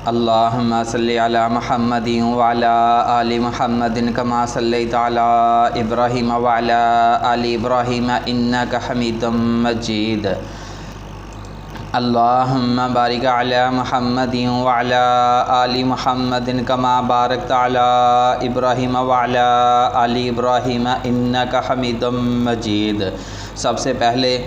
अल्लाहुम्मा सल्लि अला मुहम्मदिन व अला आलि मुहम्मदिन कमा सल्लैता अला इब्राहीम व अला आलि इब्राहीम इन्नका हमीदुम मजीद। अल्लाहुम्मा बारिक अला मुहम्मदिन व अला आलि मुहम्मदिन कमा बारकता अला इब्राहीम व अला आलि इब्राहीम इन्नका हमीदुम मजीद। सबसे पहले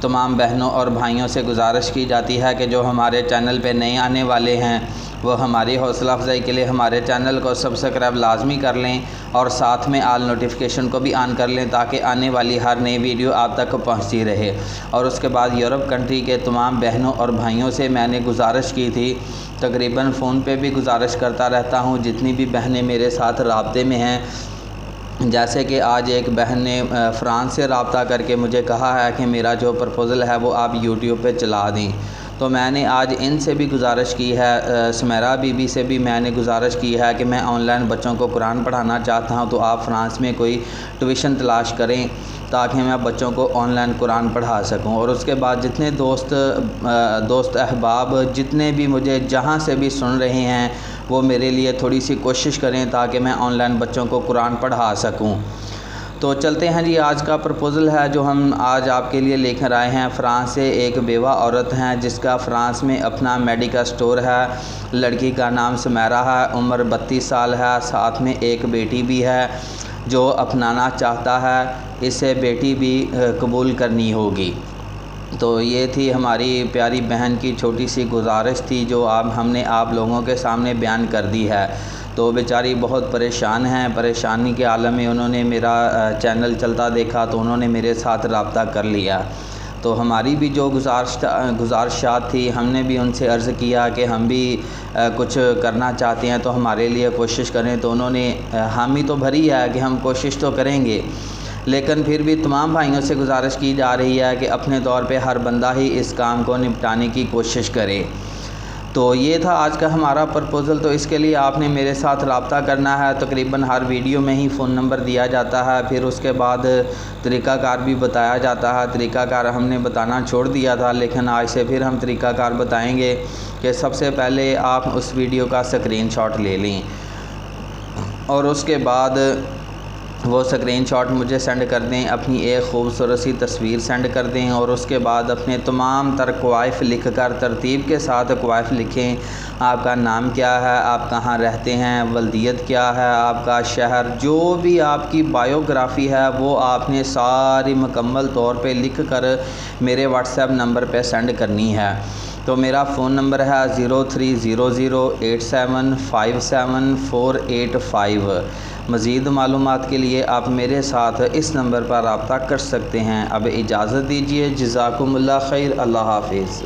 तमाम बहनों और भाइयों से गुजारिश की जाती है कि जो हमारे चैनल पे नए आने वाले हैं वो हमारी हौसला अफजाई के लिए हमारे चैनल को सब्सक्राइब लाजमी कर लें और साथ में आल नोटिफिकेशन को भी ऑन कर लें ताकि आने वाली हर नई वीडियो आप तक पहुंचती रहे। और उसके बाद यूरोप कंट्री के तमाम बहनों और भाइयों से मैंने गुजारिश की थी, तकरीबन फ़ोन पे भी गुजारिश करता रहता हूँ, जितनी भी बहनें मेरे साथ राब्ते में हैं, जैसे कि आज एक बहन ने फ़्रांस से रब्ता करके मुझे कहा है कि मेरा जो प्रपोज़ल है वो आप यूट्यूब पे चला दें। तो मैंने आज इनसे भी गुजारिश की है, सुमेरा बीबी से भी मैंने गुजारिश की है कि मैं ऑनलाइन बच्चों को कुरान पढ़ाना चाहता हूं, तो आप फ़्रांस में कोई ट्यूशन तलाश करें ताकि मैं बच्चों को ऑनलाइन कुरान पढ़ा सकूं। और उसके बाद जितने दोस्त अहबाब जितने भी मुझे जहां से भी सुन रहे हैं वो मेरे लिए थोड़ी सी कोशिश करें ताकि मैं ऑनलाइन बच्चों को कुरान पढ़ा सकूं। तो चलते हैं जी, आज का प्रपोज़ल है जो हम आज आपके लिए लेकर आए हैं। फ़्रांस से एक बेवा औरत हैं जिसका फ़्रांस में अपना मेडिकल स्टोर है। लड़की का नाम सुमेरा है, उम्र 32 साल है, साथ में एक बेटी भी है जो अपनाना चाहता है। इसे बेटी भी कबूल करनी होगी। तो ये थी हमारी प्यारी बहन की छोटी सी गुजारिश थी जो हमने आप लोगों के सामने बयान कर दी है। तो बेचारी बहुत परेशान हैं, परेशानी के आलम में उन्होंने मेरा चैनल चलता देखा तो उन्होंने मेरे साथ रब्ता कर लिया। तो हमारी भी जो गुजारिशात थी हमने भी उनसे अर्ज़ किया कि हम भी कुछ करना चाहते हैं तो हमारे लिए कोशिश करें। तो उन्होंने हामी तो भरी है कि हम कोशिश तो करेंगे, लेकिन फिर भी तमाम भाइयों से गुजारिश की जा रही है कि अपने तौर पे हर बंदा ही इस काम को निपटाने की कोशिश करे। तो ये था आज का हमारा प्रपोज़ल। तो इसके लिए आपने मेरे साथ रब्ता करना है। तकरीबन हर वीडियो में ही फ़ोन नंबर दिया जाता है, फिर उसके बाद तरीक़ाकार भी बताया जाता है। तरीक़ाकार हमने बताना छोड़ दिया था, लेकिन आज से फिर हम तरीक़ाकार बताएंगे कि सबसे पहले आप उस वीडियो का स्क्रीनशॉट ले लें और उसके बाद वो स्क्रीनशॉट मुझे सेंड कर दें, अपनी एक ख़ूबसूरत सी तस्वीर सेंड कर दें और उसके बाद अपने तमाम क्वाइफ़ लिख कर तरतीब के साथ क्वाइफ़ लिखें। आपका नाम क्या है, आप कहाँ रहते हैं, वल्दियत क्या है, आपका शहर, जो भी आपकी बायोग्राफ़ी है वो आपने सारी मुकम्मल तौर पे लिख कर मेरे व्हाट्सएप नंबर पे सेंड करनी है। तो मेरा फ़ोन नंबर है 030087574885। मज़ीद मालूमात के लिए आप मेरे साथ इस नंबर पर रब्ता कर सकते हैं। अब इजाज़त दीजिए। जज़ाकुमुल्लाह खैर। अल्लाह हाफ़िज़।